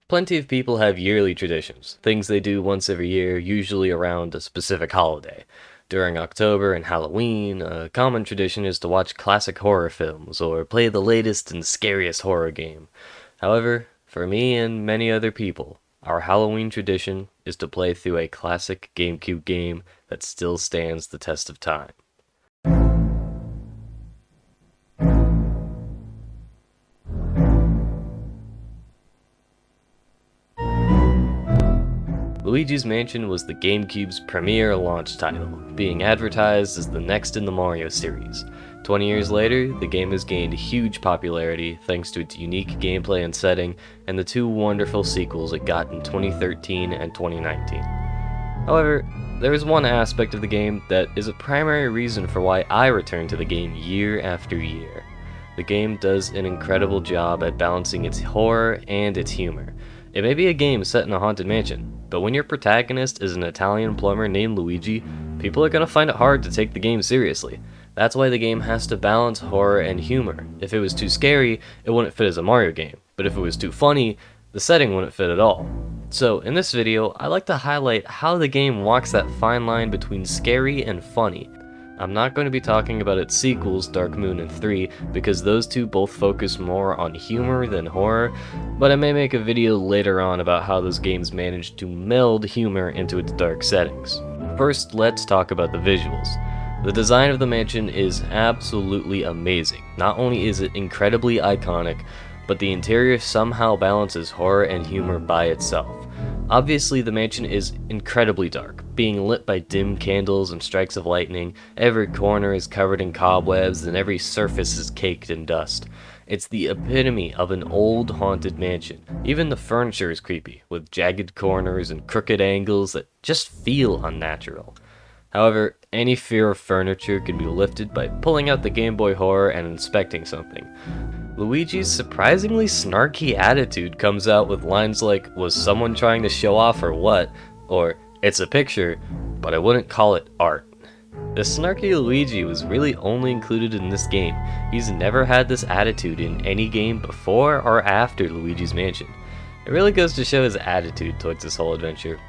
Plenty of people have yearly traditions, things they do once every year, usually around a specific holiday. During October and Halloween, a common tradition is to watch classic horror films or play the latest and scariest horror game. However, for me and many other people, our Halloween tradition is to play through a classic GameCube game that still stands the test of time. Luigi's Mansion was the GameCube's premier launch title, being advertised as the next in the Mario series. 20 years later, the game has gained huge popularity thanks to its unique gameplay and setting, and the two wonderful sequels it got in 2013 and 2019. However, there is one aspect of the game that is a primary reason for why I return to the game year after year. The game does an incredible job at balancing its horror and its humor. It may be a game set in a haunted mansion, but when your protagonist is an Italian plumber named Luigi, people are going to find it hard to take the game seriously. That's why the game has to balance horror and humor. If it was too scary, it wouldn't fit as a Mario game, but if it was too funny, the setting wouldn't fit at all. So in this video, I like to highlight how the game walks that fine line between scary and funny. I'm not going to be talking about its sequels, Dark Moon and 3, because those two both focus more on humor than horror, but I may make a video later on about how those games managed to meld humor into its dark settings. First, let's talk about the visuals. The design of the mansion is absolutely amazing. Not only is it incredibly iconic, but the interior somehow balances horror and humor by itself. Obviously, the mansion is incredibly dark, being lit by dim candles and strikes of lightning. Every corner is covered in cobwebs and every surface is caked in dust. It's the epitome of an old haunted mansion. Even the furniture is creepy, with jagged corners and crooked angles that just feel unnatural. However, any fear of furniture can be lifted by pulling out the Game Boy Horror and inspecting something. Luigi's surprisingly snarky attitude comes out with lines like, "Was someone trying to show off or what?" Or, "It's a picture, but I wouldn't call it art." The snarky Luigi was really only included in this game. He's never had this attitude in any game before or after Luigi's Mansion. It really goes to show his attitude towards this whole adventure.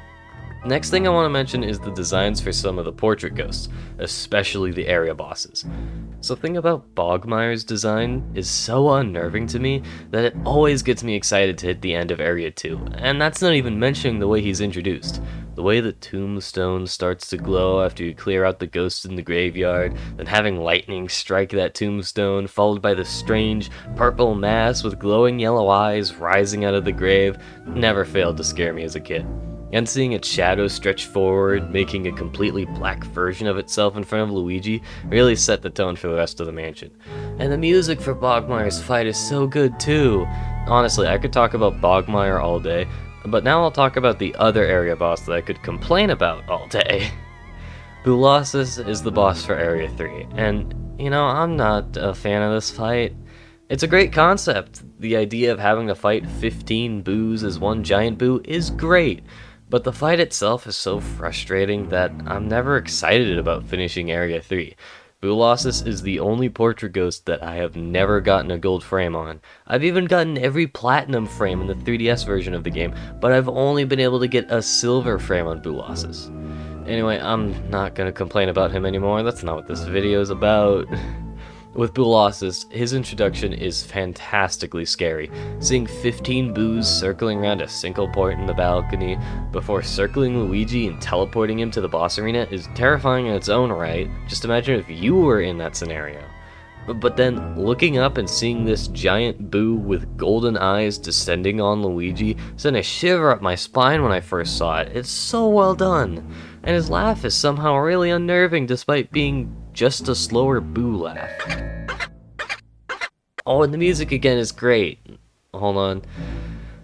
Next thing I want to mention is the designs for some of the portrait ghosts, especially the area bosses. Something about Bogmire's design is so unnerving to me that it always gets me excited to hit the end of Area 2, and that's not even mentioning the way he's introduced. The way the tombstone starts to glow after you clear out the ghosts in the graveyard, then having lightning strike that tombstone, followed by the strange purple mass with glowing yellow eyes rising out of the grave, never failed to scare me as a kid. And seeing its shadow stretch forward, making a completely black version of itself in front of Luigi, really set the tone for the rest of the mansion. And the music for Bogmire's fight is so good too. Honestly, I could talk about Bogmire all day, but now I'll talk about the other area boss that I could complain about all day. Boolossus is the boss for Area 3, and, I'm not a fan of this fight. It's a great concept. The idea of having to fight 15 boos as one giant boo is great. But the fight itself is so frustrating that I'm never excited about finishing Area 3. Boolossus is the only portrait ghost that I have never gotten a gold frame on. I've even gotten every platinum frame in the 3DS version of the game, but I've only been able to get a silver frame on Boolossus. Anyway, I'm not gonna complain about him anymore, that's not what this video is about. With Boolossus, his introduction is fantastically scary. Seeing 15 boos circling around a single point in the balcony before circling Luigi and teleporting him to the boss arena is terrifying in its own right. Just imagine if you were in that scenario. But then looking up and seeing this giant boo with golden eyes descending on Luigi sent a shiver up my spine when I first saw it. It's so well done. And his laugh is somehow really unnerving despite being just a slower boo laugh. Oh, and the music again is great. Hold on.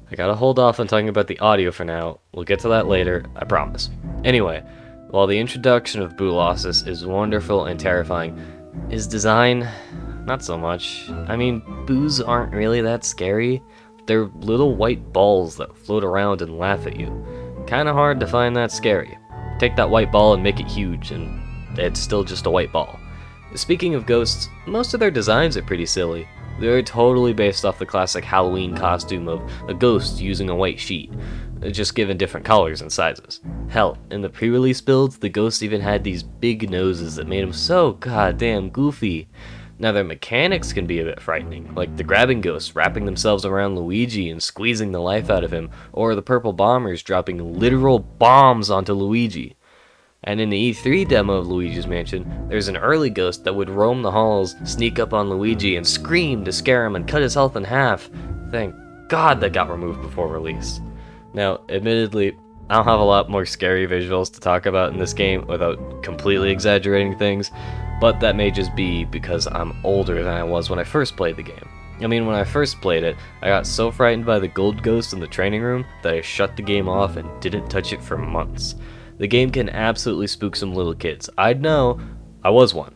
I gotta hold off on talking about the audio for now. We'll get to that later, I promise. Anyway, while the introduction of Boolossus is wonderful and terrifying, his design, not so much. I mean, boos aren't really that scary. They're little white balls that float around and laugh at you. Kinda hard to find that scary. Take that white ball and make it huge, and it's still just a white ball. Speaking of ghosts, most of their designs are pretty silly. They're totally based off the classic Halloween costume of a ghost using a white sheet, just given different colors and sizes. Hell, in the pre-release builds, the ghost even had these big noses that made him so goddamn goofy. Now their mechanics can be a bit frightening, like the grabbing ghosts wrapping themselves around Luigi and squeezing the life out of him, or the purple bombers dropping literal bombs onto Luigi. And in the E3 demo of Luigi's Mansion, there's an early ghost that would roam the halls, sneak up on Luigi, and scream to scare him and cut his health in half. Thank God that got removed before release. Now, admittedly, I don't have a lot more scary visuals to talk about in this game without completely exaggerating things, but that may just be because I'm older than I was when I first played the game. I mean, when I first played it, I got so frightened by the gold ghost in the training room that I shut the game off and didn't touch it for months. The game can absolutely spook some little kids. I'd know, I was one.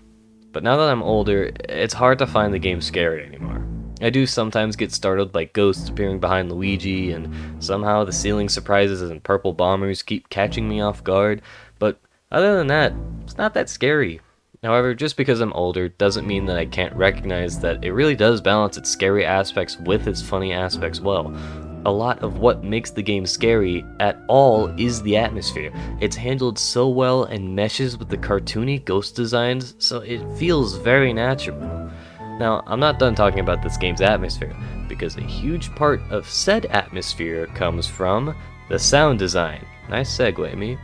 But now that I'm older, it's hard to find the game scary anymore. I do sometimes get startled by ghosts appearing behind Luigi, and somehow the ceiling surprises and purple bombers keep catching me off guard, but other than that, it's not that scary. However, just because I'm older doesn't mean that I can't recognize that it really does balance its scary aspects with its funny aspects well. A lot of what makes the game scary at all is the atmosphere. It's handled so well and meshes with the cartoony ghost designs, so it feels very natural. Now, I'm not done talking about this game's atmosphere, because a huge part of said atmosphere comes from the sound design. Nice segue, me.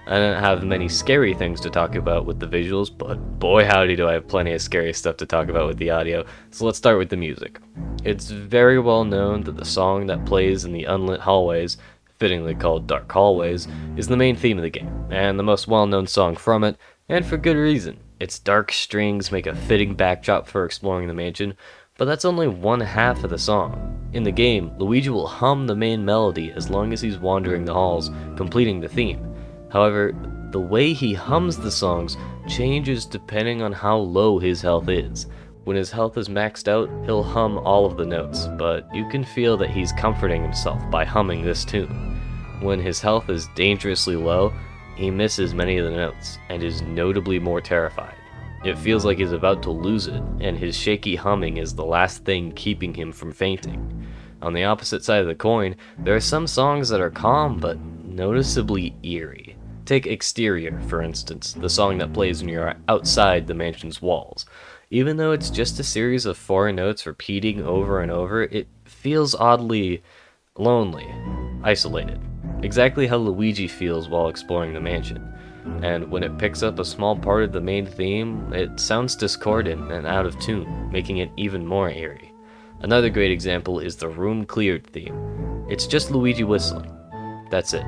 I don't have many scary things to talk about with the visuals, but boy howdy do I have plenty of scary stuff to talk about with the audio, so let's start with the music. It's very well known that the song that plays in the unlit hallways, fittingly called Dark Hallways, is the main theme of the game, and the most well-known song from it, and for good reason. Its dark strings make a fitting backdrop for exploring the mansion, but that's only one half of the song. In the game, Luigi will hum the main melody as long as he's wandering the halls, completing the theme. However, the way he hums the songs changes depending on how low his health is. When his health is maxed out, he'll hum all of the notes, but you can feel that he's comforting himself by humming this tune. When his health is dangerously low, he misses many of the notes, and is notably more terrified. It feels like he's about to lose it, and his shaky humming is the last thing keeping him from fainting. On the opposite side of the coin, there are some songs that are calm, but noticeably eerie. Take Exterior, for instance, the song that plays when you're outside the mansion's walls. Even though it's just a series of four notes repeating over and over, it feels oddly lonely, isolated. Exactly how Luigi feels while exploring the mansion. And when it picks up a small part of the main theme, it sounds discordant and out of tune, making it even more eerie. Another great example is the Room Cleared theme. It's just Luigi whistling. That's it.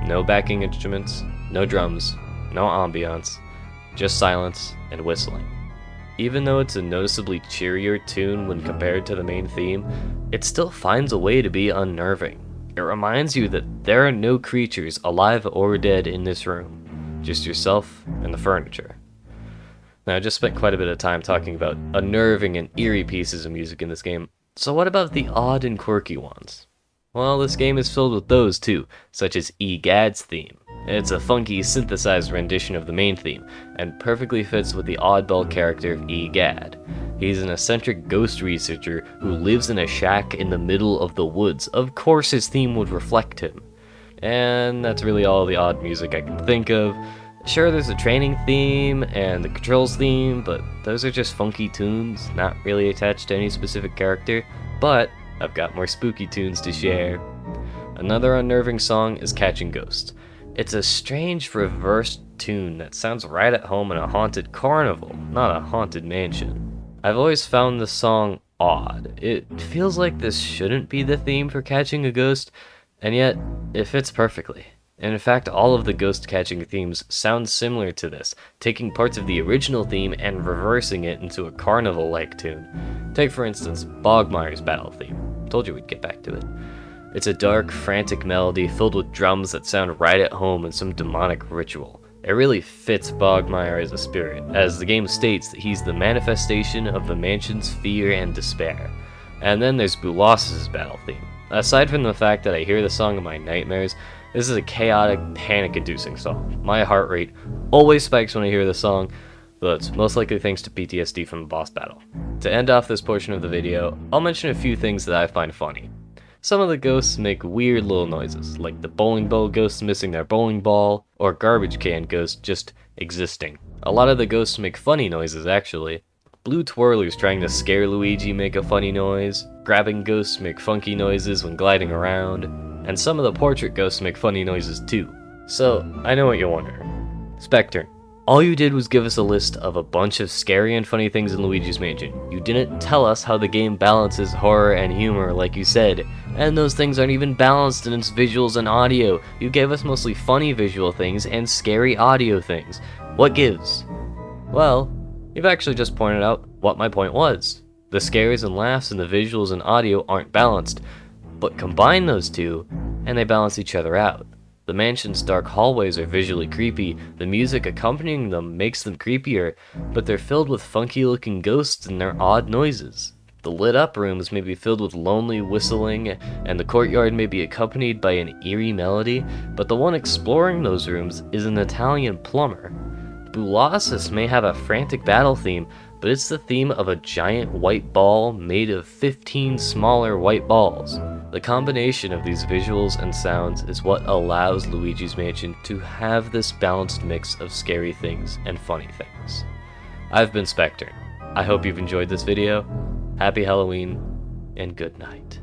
No backing instruments, no drums, no ambiance, just silence and whistling. Even though it's a noticeably cheerier tune when compared to the main theme, it still finds a way to be unnerving. It reminds you that there are no creatures, alive or dead, in this room, just yourself and the furniture. Now, I just spent quite a bit of time talking about unnerving and eerie pieces of music in this game, so what about the odd and quirky ones? Well, this game is filled with those too, such as Egad's theme. It's a funky, synthesized rendition of the main theme, and perfectly fits with the oddball character of Egad. He's an eccentric ghost researcher who lives in a shack in the middle of the woods. Of course his theme would reflect him. And that's really all the odd music I can think of. Sure, there's a training theme and the controls theme, but those are just funky tunes, not really attached to any specific character. But I've got more spooky tunes to share. Another unnerving song is Catching Ghosts. It's a strange reversed tune that sounds right at home in a haunted carnival, not a haunted mansion. I've always found the song odd. It feels like this shouldn't be the theme for Catching a Ghost, and yet it fits perfectly. And in fact, all of the ghost catching themes sound similar to this, taking parts of the original theme and reversing it into a carnival-like tune. Take for instance, Bogmire's battle theme. Told you we'd get back to it. It's a dark, frantic melody filled with drums that sound right at home in some demonic ritual. It really fits Bogmire as a spirit, as the game states that he's the manifestation of the mansion's fear and despair. And then there's Bulas's battle theme. Aside from the fact that I hear the song in my nightmares, this is a chaotic, panic-inducing song. My heart rate always spikes when I hear the song. though it's most likely thanks to PTSD from the boss battle. To end off this portion of the video, I'll mention a few things that I find funny. Some of the ghosts make weird little noises, like the bowling ball ghosts missing their bowling ball, or garbage can ghosts just existing. A lot of the ghosts make funny noises actually. Blue twirlers trying to scare Luigi make a funny noise, grabbing ghosts make funky noises when gliding around, and some of the portrait ghosts make funny noises too. So, I know what you're wondering. Spectre, all you did was give us a list of a bunch of scary and funny things in Luigi's Mansion. You didn't tell us how the game balances horror and humor like you said, and those things aren't even balanced in its visuals and audio. You gave us mostly funny visual things and scary audio things. What gives? Well, you've actually just pointed out what my point was. The scares and laughs and the visuals and audio aren't balanced, but combine those two, and they balance each other out. The mansion's dark hallways are visually creepy, the music accompanying them makes them creepier, but they're filled with funky looking ghosts and their odd noises. The lit up rooms may be filled with lonely whistling, and the courtyard may be accompanied by an eerie melody, but the one exploring those rooms is an Italian plumber. Boolossus may have a frantic battle theme, but it's the theme of a giant white ball made of 15 smaller white balls. The combination of these visuals and sounds is what allows Luigi's Mansion to have this balanced mix of scary things and funny things. I've been Spectre. I hope you've enjoyed this video. Happy Halloween, and good night.